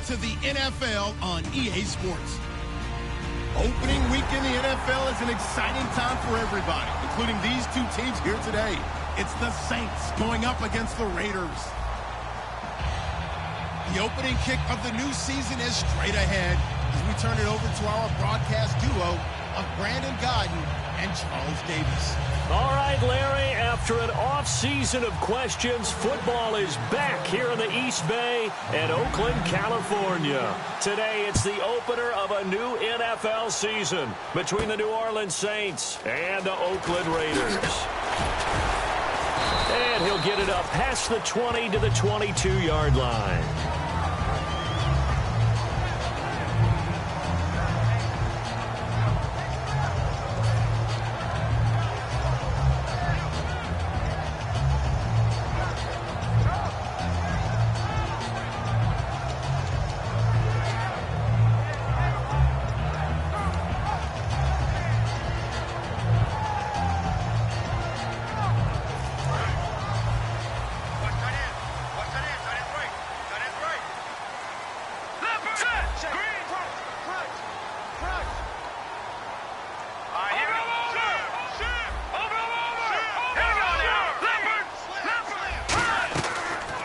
to the NFL on EA Sports. Opening week in the NFL is an exciting time for everybody, including these two teams here today. It's the Saints going up against the Raiders. The opening kick of the new season is straight ahead as we turn it over to our broadcast duo of Brandon Gaudin and Charles Davis. All right, Larry, after an off-season of questions, football is back here in the East Bay and Oakland, California. Today, it's the opener of a new NFL season between the New Orleans Saints and the Oakland Raiders. And he'll get it up past the 20 to the 22-yard line.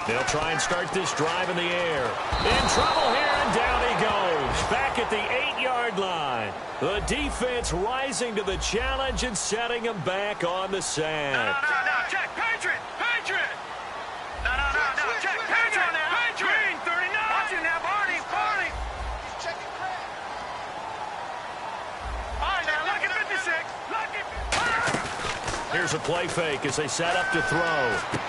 They'll try and start this drive in the air. In trouble here, and down he goes. Back at the 8-yard line. The defense rising to the challenge and setting him back on the sack. No, check, Patriot! No, check, Patriot! Green, 39! Watching now, Barney! He's checking Craig. All right, now, look at 56. Here's a play fake as they set up to throw.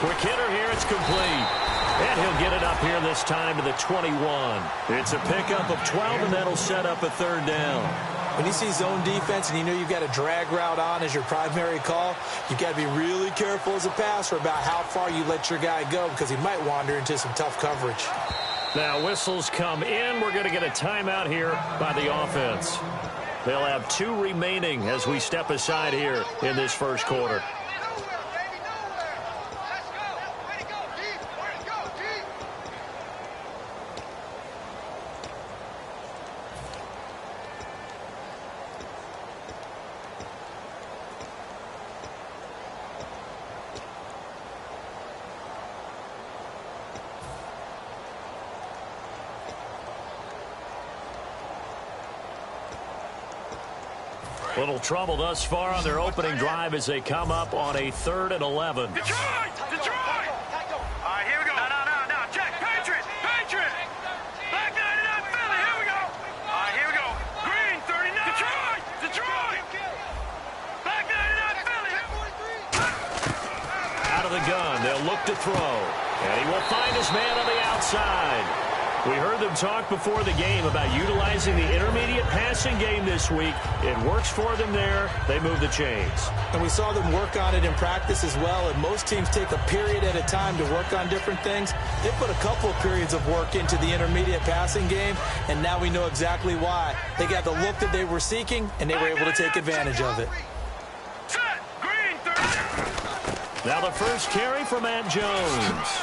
Quick hitter here, it's complete. And he'll get it up here this time to the 21. It's a pickup of 12, and that'll set up a third down. When you see zone defense and you know you've got a drag route on as your primary call, you've got to be really careful as a passer about how far you let your guy go because he might wander into some tough coverage. Now whistles come in. We're going to get a timeout here by the offense. They'll have 2 remaining as we step aside here in this first quarter. Little trouble thus far on their opening drive as they come up on a 3rd and 11. Detroit! All right, here we go. No, check, Patriot! Back 99, Philly, here we go. All right, here we go. Green, 39. Detroit! Back 99, Philly. Out of the gun, they'll look to throw. And he will find his man on the outside. We heard them talk before the game about utilizing the intermediate passing game this week. It works for them there. They move the chains. And we saw them work on it in practice as well, and most teams take a period at a time to work on different things. They put a couple of periods of work into the intermediate passing game, and now we know exactly why. They got the look that they were seeking, and they were able to take advantage of it. Now the first carry for Matt Jones.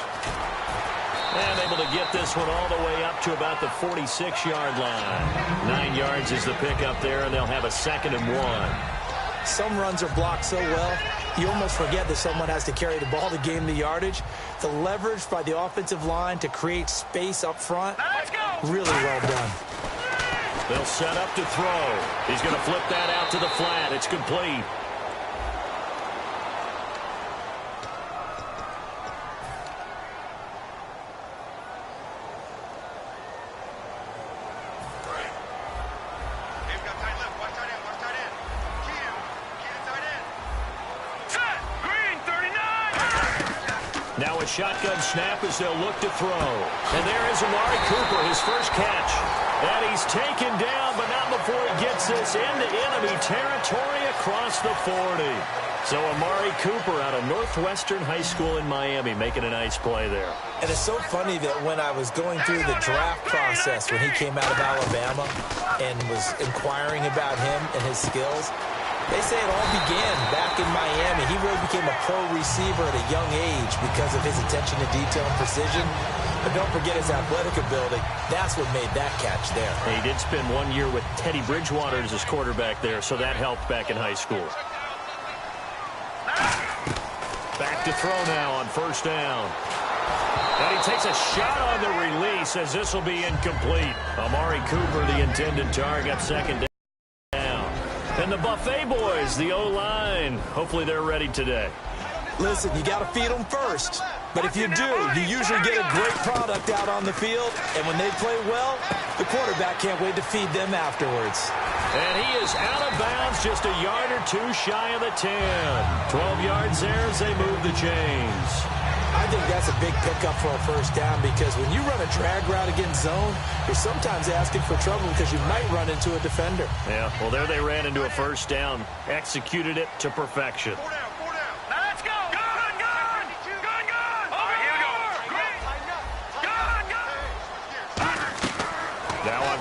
And able to get this one all the way up to about the 46-yard line. 9 yards is the pickup there, and they'll have a 2nd and 1. Some runs are blocked so well, you almost forget that someone has to carry the ball to gain the yardage. The leverage by the offensive line to create space up front, really well done. They'll set up to throw. He's going to flip that out to the flat. It's complete. Now a shotgun snap as they'll look to throw. And there is Amari Cooper, his first catch. And he's taken down, but not before he gets this into enemy territory across the 40. So Amari Cooper out of Northwestern High School in Miami making a nice play there. And it's so funny that when I was going through the draft process when he came out of Alabama and was inquiring about him and his skills, They say it all began back in Miami. He really became a pro receiver at a young age because of his attention to detail and precision. But don't forget his athletic ability. That's what made that catch there. He did spend 1 year with Teddy Bridgewater as his quarterback there, so that helped back in high school. Back to throw now on first down. And he takes a shot on the release as this will be incomplete. Amari Cooper, the intended target, second down. And the Buffet boys, the O-line, hopefully they're ready today. Listen, you got to feed them first. But if you do, you usually get a great product out on the field. And when they play well, the quarterback can't wait to feed them afterwards. And he is out of bounds, just a yard or two shy of the 10. 12 yards there as they move the chains. I think that's a big pickup for a first down because when you run a drag route against zone, you're sometimes asking for trouble because you might run into a defender. Yeah, well, there they ran into a first down, executed it to perfection.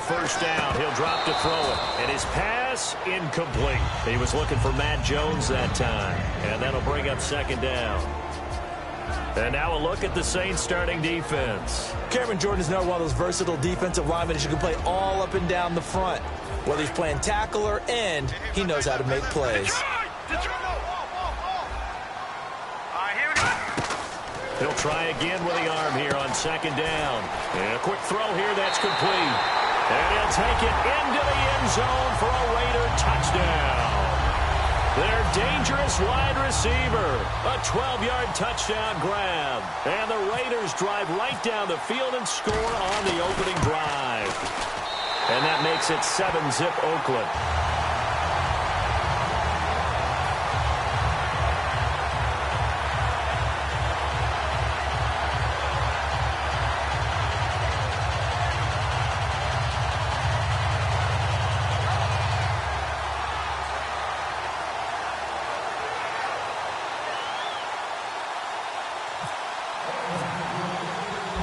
First down, he'll drop to throw it, and his pass incomplete. He was looking for Matt Jones that time, and that'll bring up second down. And now a look at the Saints starting defense. Cameron Jordan is now one of those versatile defensive linemen that you can play all up and down the front. Whether he's playing tackle or end, he knows how to make plays. He'll try again with the arm here on second down. And a quick throw here that's complete. And he'll take it into the end zone for a Raider touchdown. Their dangerous wide receiver. A 12-yard touchdown grab. And the Raiders drive right down the field and score on the opening drive. And that makes it 7-zip Oakland.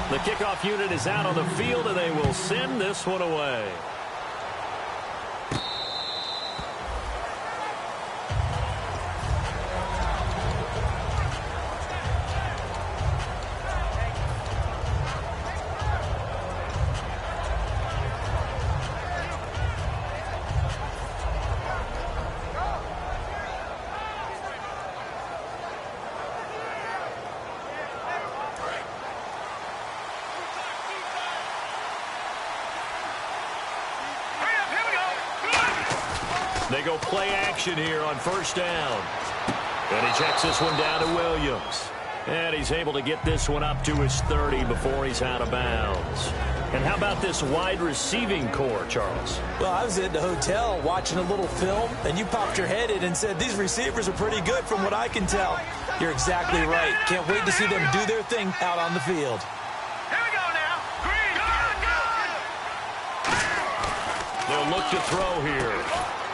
The kickoff unit is out on the field, and they will send this one away. They go play action here on first down. And he checks this one down to Williams. And he's able to get this one up to his 30 before he's out of bounds. And how about this wide receiving core, Charles? Well, I was at the hotel watching a little film, and you popped your head in and said, these receivers are pretty good from what I can tell. You're exactly right. Can't wait to see them do their thing out on the field. Here we go now. Green, go! They'll look to throw here.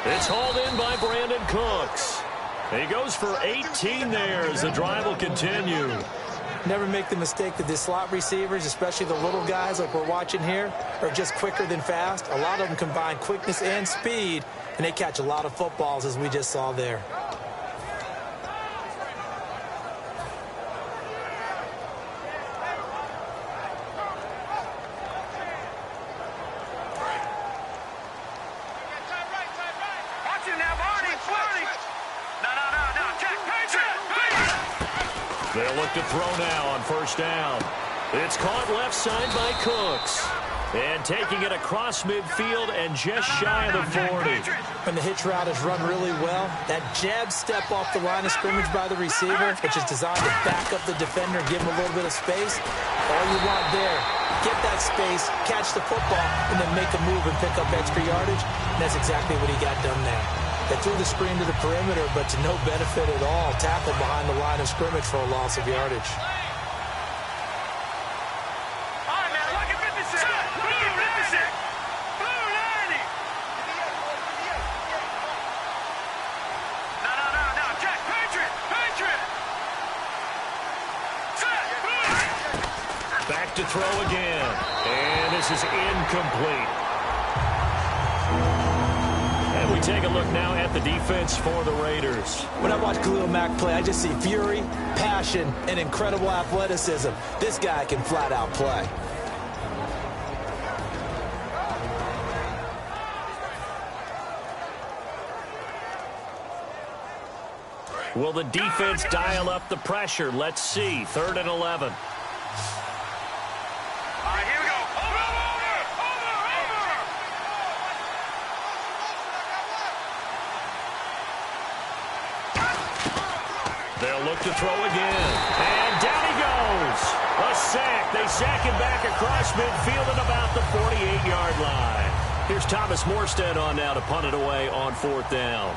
It's hauled in by Brandon Cooks. He goes for 18 there as the drive will continue. Never make the mistake that the slot receivers, especially the little guys like we're watching here, are just quicker than fast. A lot of them combine quickness and speed, and they catch a lot of footballs, as we just saw there. They'll look to throw now on first down. It's caught left side by Cooks. And taking it across midfield and just shy of the 40. When the hitch route is run really well, that jab step off the line of scrimmage by the receiver, which is designed to back up the defender and give him a little bit of space, all you want there, get that space, catch the football, and then make a move and pick up extra yardage. And that's exactly what he got done there. They threw the screen to the perimeter, but to no benefit at all. Tackled behind the line of scrimmage for a loss of yardage. All right, man, look at 56. Blue 90. Blue 90. No. Check. Patriot. Set. Back to throw again. And this is incomplete. And we take a look now at the defense for the Raiders. When I watch Khalil Mack play, I just see fury, passion, and incredible athleticism. This guy can flat out play. Will the defense dial up the pressure? Let's see. 3rd and 11. Here we go. Over. They'll look to throw again. And down he goes. A sack. They sack him back across midfield at about the 48-yard line. Here's Thomas Morstead on now to punt it away on 4th down.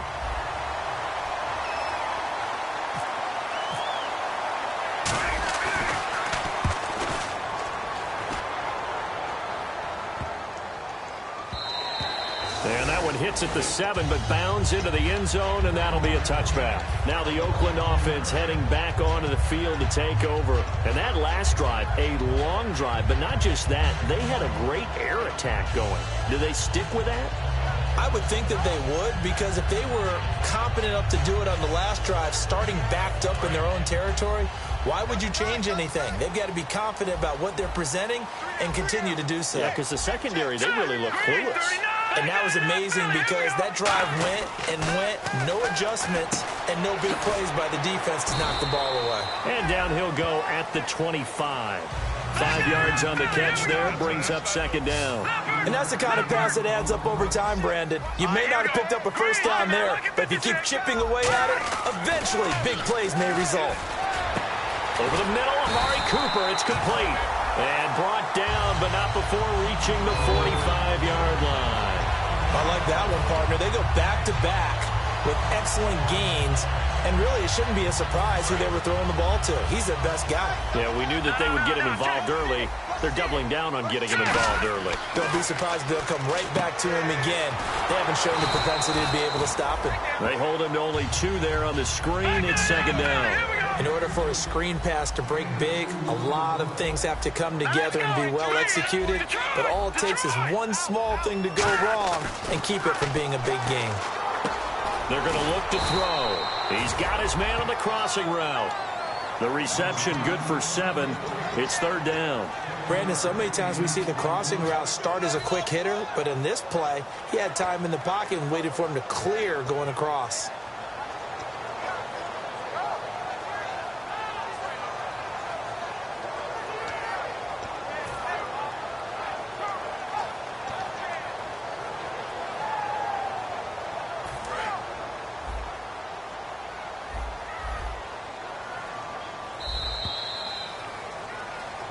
And that one hits at the 7, but bounds into the end zone, and that'll be a touchback. Now the Oakland offense heading back onto the field to take over. And that last drive, a long drive, but not just that. They had a great air attack going. Do they stick with that? I would think that they would, because if they were competent enough to do it on the last drive, starting backed up in their own territory, why would you change anything? They've got to be confident about what they're presenting and continue to do so. Yeah, because the secondary, they really look clueless. And that was amazing because that drive went, no adjustments, and no big plays by the defense to knock the ball away. And down he'll go at the 25. 5 yards on the catch there, brings up 2nd down. And that's the kind of pass that adds up over time, Brandon. You may not have picked up a first down there, but if you keep chipping away at it, eventually big plays may result. Over the middle, Amari Cooper, it's complete. And brought down, but not before reaching the 45-yard line. I like that one, partner. They go back-to-back with excellent gains, and really it shouldn't be a surprise who they were throwing the ball to. He's their best guy. Yeah, we knew that they would get him involved early. They're doubling down on getting him involved early. Don't be surprised if they'll come right back to him again. They haven't shown the propensity to be able to stop him. They hold him to only 2 there on the screen. It's 2nd down. In order for a screen pass to break big, a lot of things have to come together and be well executed. But all it takes is one small thing to go wrong and keep it from being a big game. They're going to look to throw. He's got his man on the crossing route. The reception good for 7. It's 3rd down. Brandon, so many times we see the crossing route start as a quick hitter, but in this play, he had time in the pocket and waited for him to clear going across.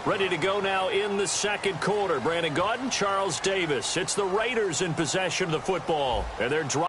Ready to go now in the 2nd quarter. Brandon Gaudin, Charles Davis. It's the Raiders in possession of the football, and they're driving.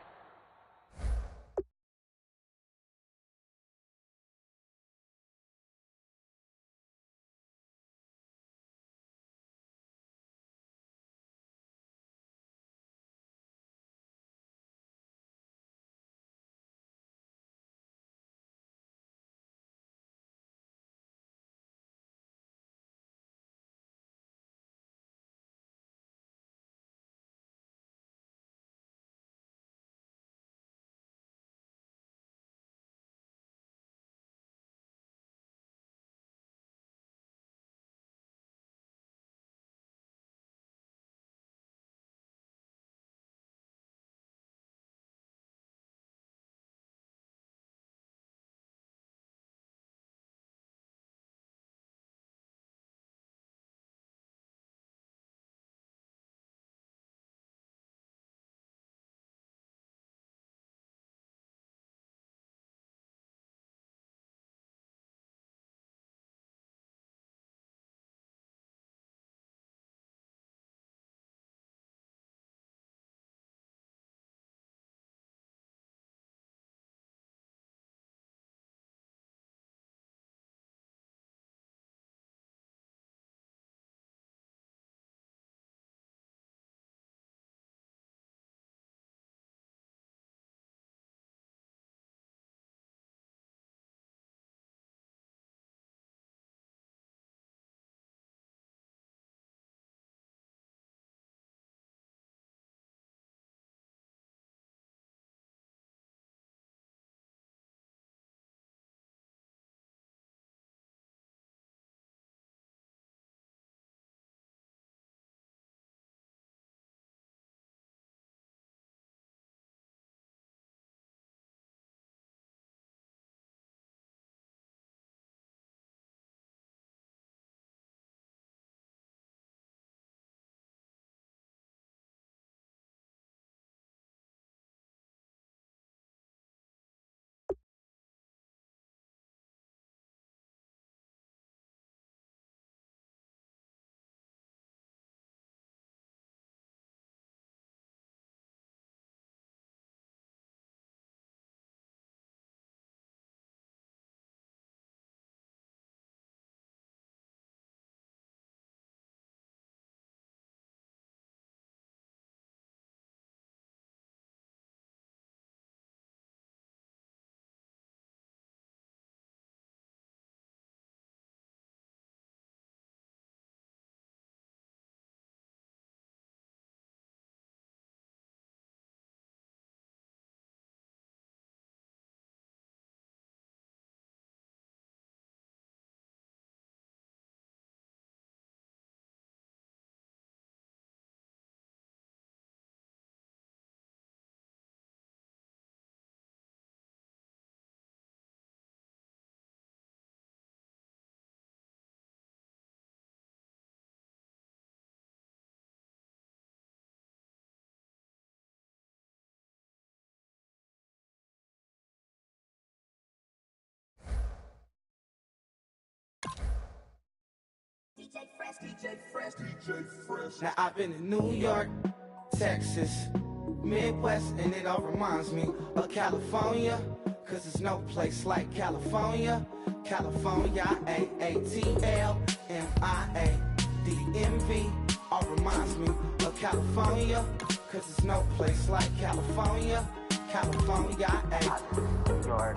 Now I've been in New York, Texas, Midwest, and it all reminds me of California, cause there's no place like California. California, AATLMIA-DMV, all reminds me of California, cause there's no place like California. California, New York,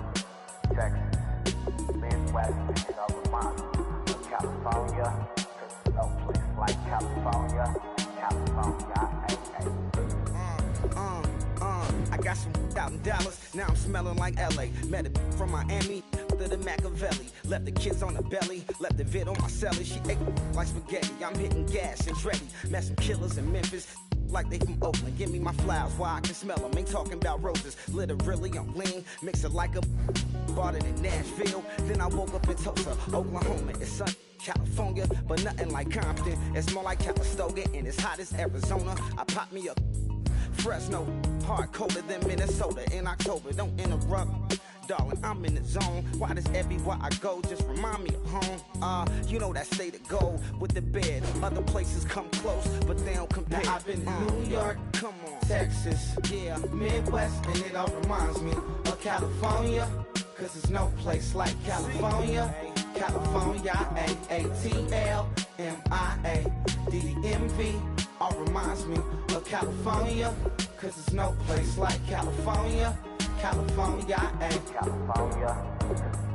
Texas, Midwest, and it all reminds me of California, cause there's no place like California. California, I got some out in Dallas, now I'm smelling like LA. Met it from Miami to the Machiavelli. Left the kids on the belly, left the vid on my celly. She ate like spaghetti, I'm hitting gas and ready. Met some killers in Memphis, like they from Oakland. Give me my flowers while I can smell them. Ain't talking about roses, literally I'm lean. Mix it like a bought it in Nashville. Then I woke up in Tulsa, Oklahoma. It's sunny, California, but nothing like Compton. It's more like Calistoga and it's hot as Arizona. I pop me a Fresno, hard colder than Minnesota in October. Don't interrupt, darling, I'm in the zone. Why does everywhere I go just remind me of home? You know that state of gold with the bed. Other places come close, but they don't compare. Now I've been to New York, come on, Texas, yeah, Midwest, and it all reminds me of California, cause there's no place like California. California, AATLMIA-DMV, all reminds me of California, cause there's no place like California. California, California,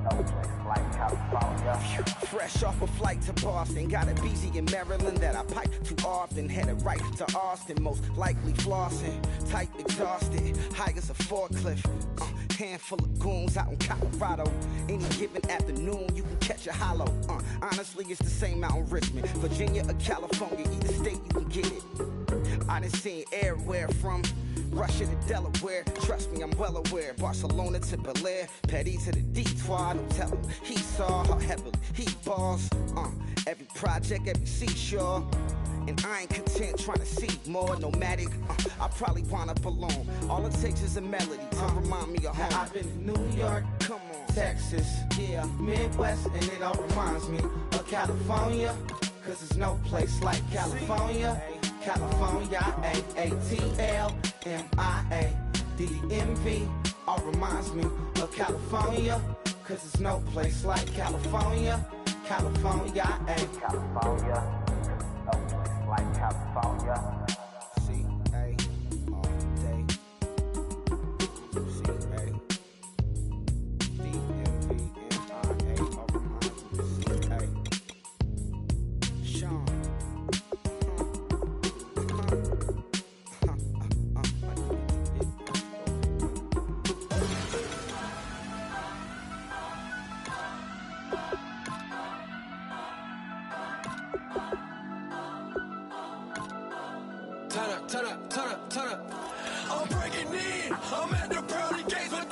no place like California. Fresh off a flight to Boston, got a BZ in Maryland that I pipe too often. Headed right to Austin, most likely flossing. Tight, exhausted, high as a forklift. Handful of goons out in Colorado. Any given afternoon, you can catch a hollow. Honestly, it's the same out in Richmond, Virginia or California, either state you can get it. I done seen everywhere from Russia to Delaware. Trust me, I'm well aware. Barcelona to Bel Air, Petty to the Detroit. Don't tell him he saw how heavily he balls. Every project, every seashore. And I ain't content trying to see more nomadic. I probably wind up alone. All it takes is a melody to remind me of home. Now I've been to New York, come on, Texas, yeah, Midwest, and it all reminds me of California, cause there's no place like California. California, AATLMIA-DMV, all reminds me of California, cause there's no place like California. California, California, no place like California. C-A all day. C-A D-M-V-M-I-A, all reminds me of C-A. Sean. Turn up. I'm breaking in. I'm at the pearly gates with